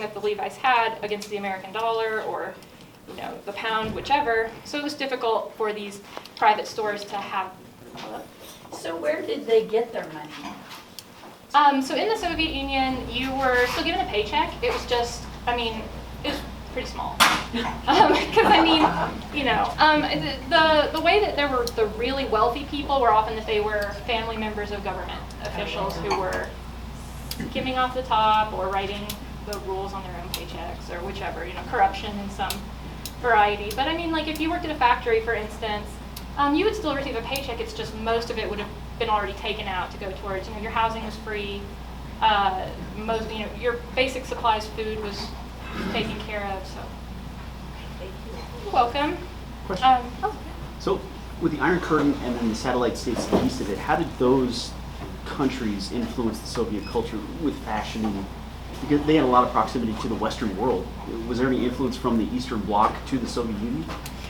that the Levi's had against the American dollar or, the pound, whichever. So it was difficult for these private stores to have. So where did they get their money? So in the Soviet Union, you were still given a paycheck. It was just, it was pretty small. Because the way that there were the really wealthy people were often that they were family members of government officials who were skimming off the top or writing the rules on their own paychecks or whichever, corruption in some variety. But if you worked at a factory, for instance, you would still receive a paycheck. It's just most of it would have been already taken out to go towards, your housing was free. Your basic supplies, food was taken care of. So, you're welcome. Question. So, with the Iron Curtain and then the satellite states east of it, how did those countries influence the Soviet culture with fashion? Because they had a lot of proximity to the Western world. Was there any influence from the Eastern Bloc to the Soviet Union?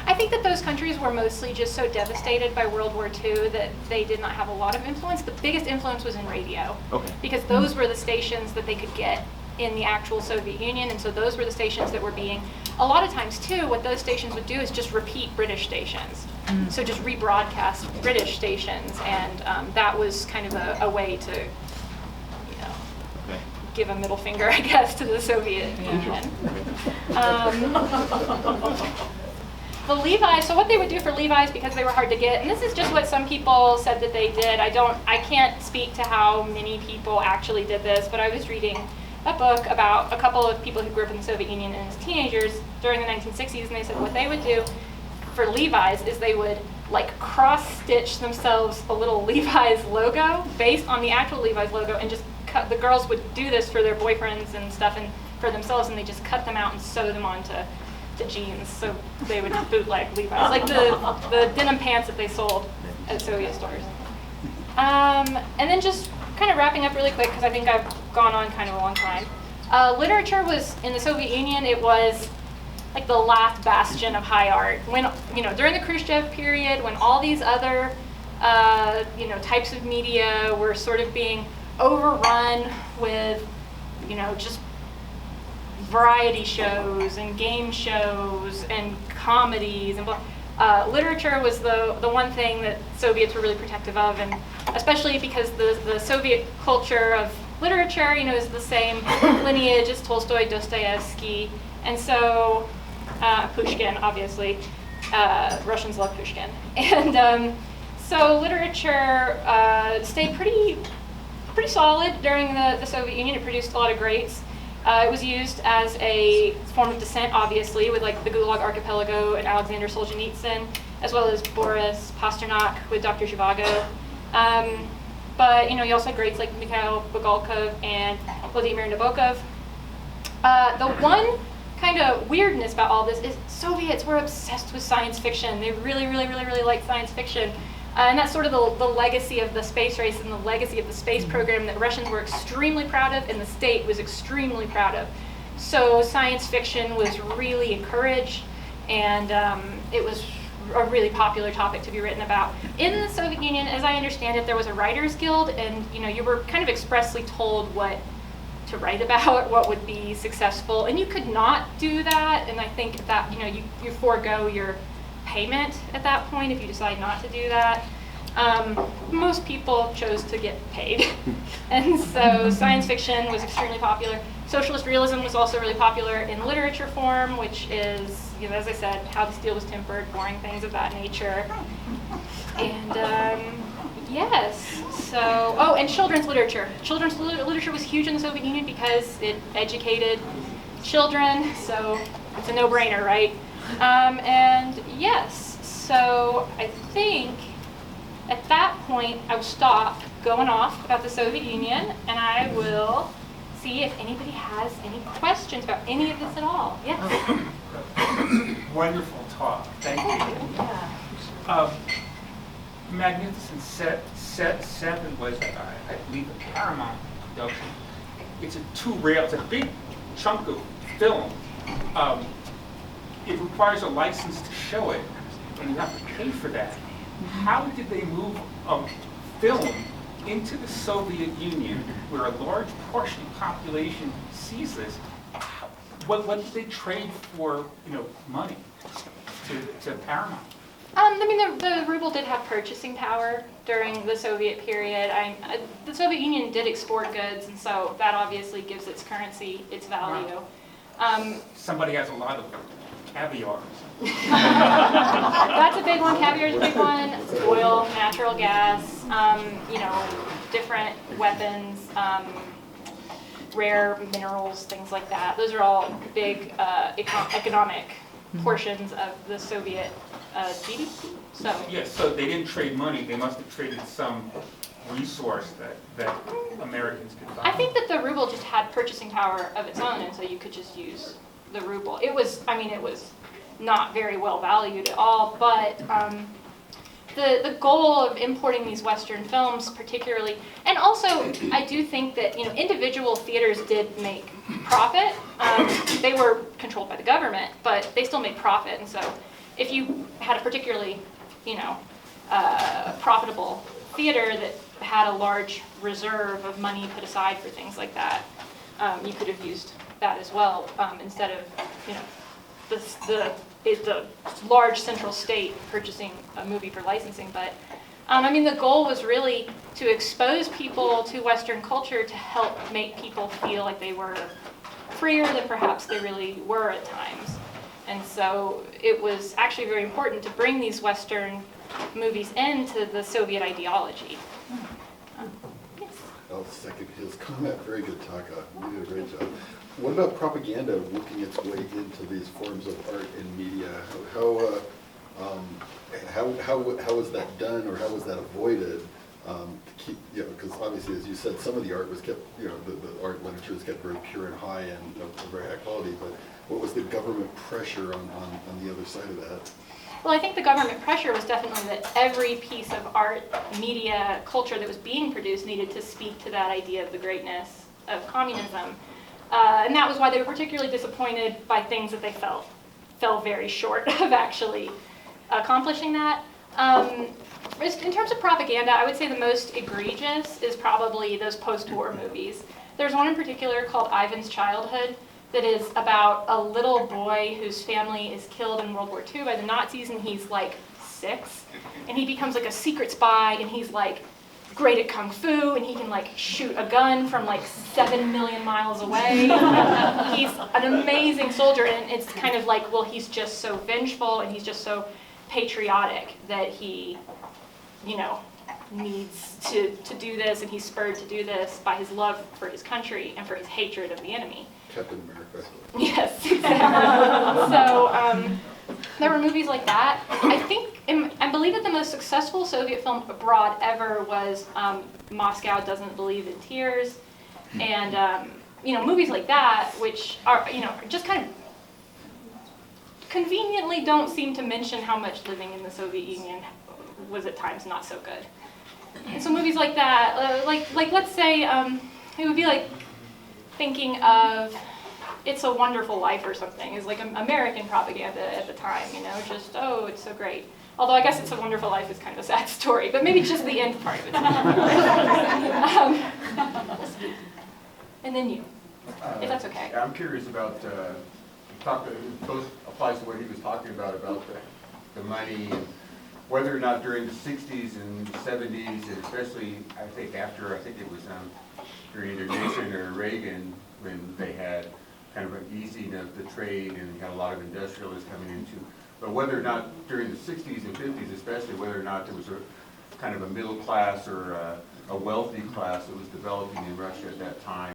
I think that those countries were mostly just so devastated by World War II that they did not have a lot of influence. The biggest influence was in radio. Okay. Because those were the stations that they could get in the actual Soviet Union, and so those were the stations that were being, a lot of times too, what those stations would do is just repeat British stations. So just rebroadcast British stations, and that was kind of a way to, give a middle finger, I guess, to the Soviet Union. The Levi's, so what they would do for Levi's, because they were hard to get, and this is just what some people said that they did. I can't speak to how many people actually did this, but I was reading a book about a couple of people who grew up in the Soviet Union and as teenagers during the 1960s, and they said what they would do for Levi's is they would cross-stitch themselves a little Levi's logo based on the actual Levi's logo, and just the girls would do this for their boyfriends and stuff and for themselves, and they just cut them out and sew them onto jeans, so they would bootleg Levi's, like the denim pants that they sold at Soviet stores. And then just kind of wrapping up really quick, because I think I've gone on kind of a long time. Literature was, in the Soviet Union, it was like the last bastion of high art. When, during the Khrushchev period, when all these other, types of media were sort of being overrun with, just variety shows and game shows and comedies and literature was the one thing that Soviets were really protective of, and especially because the Soviet culture of literature, is the same lineage as Tolstoy, Dostoevsky, and so Pushkin, obviously. Russians love Pushkin. And so literature stayed pretty solid during the Soviet Union. It produced a lot of greats. It was used as a form of dissent, obviously, with the Gulag Archipelago and Alexander Solzhenitsyn, as well as Boris Pasternak with Dr. Zhivago. But you also had greats like Mikhail Bulgakov and Vladimir Nabokov. The one kind of weirdness about all this is Soviets were obsessed with science fiction. They really, really, really, really liked science fiction. And that's sort of the legacy of the space race and the legacy of the space program that Russians were extremely proud of and the state was extremely proud of. So science fiction was really encouraged, and it was a really popular topic to be written about. In the Soviet Union, as I understand it, there was a writers guild, and you were kind of expressly told what to write about, what would be successful, and you could not do that, and I think that you forego your payment at that point if you decide not to do that. Most people chose to get paid. And so science fiction was extremely popular. Socialist realism was also really popular in literature form, which is, as I said, how the steel was tempered, boring things of that nature. And yes, so, and children's literature. Children's literature was huge in the Soviet Union because it educated children, so it's a no-brainer, right? And yes, so I think at that point I will stop going off about the Soviet Union, and I will see if anybody has any questions about any of this at all. Yes? Wonderful talk. Thank you. Yeah. Magnificent Set 7 was, I believe, a Paramount production. It's it's a big chunk of film. It requires a license to show it, and you have to pay for that. How did they move film into the Soviet Union, where a large portion of the population sees this? what did they trade for, money to Paramount? I mean, the ruble did have purchasing power during the Soviet period. The Soviet Union did export goods, and so that obviously gives its currency its value. Somebody has a lot of caviar. That's a big one. Caviar is a big one. Oil, natural gas, different weapons, rare minerals, things like that. Those are all big economic portions of the Soviet GDP. So Yes, so they didn't trade money. They must have traded some resource that Americans could buy. I think that the ruble just had purchasing power of its own, and so you could just use the ruble. It was not very well valued at all, but the goal of importing these Western films particularly, and also I do think that individual theaters did make profit. They were controlled by the government, but they still made profit, and so if you had a particularly profitable theater that had a large reserve of money put aside for things like that, you could have used that as well, instead of the large central state purchasing a movie for licensing. But the goal was really to expose people to Western culture to help make people feel like they were freer than perhaps they really were at times. And so it was actually very important to bring these Western movies into the Soviet ideology. Yes. I'll second his comment. Very good talk. You did a great job. What about propaganda working its way into these forms of art and media? How was that done, or how was that avoided? To keep, because obviously, as you said, some of the art was kept, the art literature was kept very pure and high and of very high quality. But what was the government pressure on the other side of that? Well, I think the government pressure was definitely that every piece of art, media, culture that was being produced needed to speak to that idea of the greatness of communism. And that was why they were particularly disappointed by things that they fell very short of actually accomplishing that. In terms of propaganda, I would say the most egregious is probably those post-war movies. There's one in particular called Ivan's Childhood that is about a little boy whose family is killed in World War II by the Nazis, and he's like 6, and he becomes like a secret spy, and he's like great at kung fu, and he can like shoot a gun from like 7 million miles away. He's an amazing soldier, and it's kind of like, well, he's just so vengeful and he's just so patriotic that he, needs to do this, and he's spurred to do this by his love for his country and for his hatred of the enemy. Captain America. Yes, exactly. So there were movies like that. I believe that the most successful Soviet film abroad ever was Moscow Doesn't Believe in Tears, and movies like that, which are just kind of conveniently don't seem to mention how much living in the Soviet Union was at times not so good. And so movies like that, like let's say it would be like thinking of It's a Wonderful Life or something is like American propaganda at the time, just, oh, it's so great. Although I guess It's a Wonderful Life is kind of a sad story, but maybe just the end part of it. And then you, if that's okay. I'm curious about, both applies to what he was talking about the money, and whether or not during the 60s and 70s, and especially I think it was during either Nixon or Reagan, when they had kind of an easing of the trade and you had a lot of industrialists coming into, but whether or not during the 60s and 50s especially, whether or not there was a kind of a middle class or a wealthy class that was developing in Russia at that time.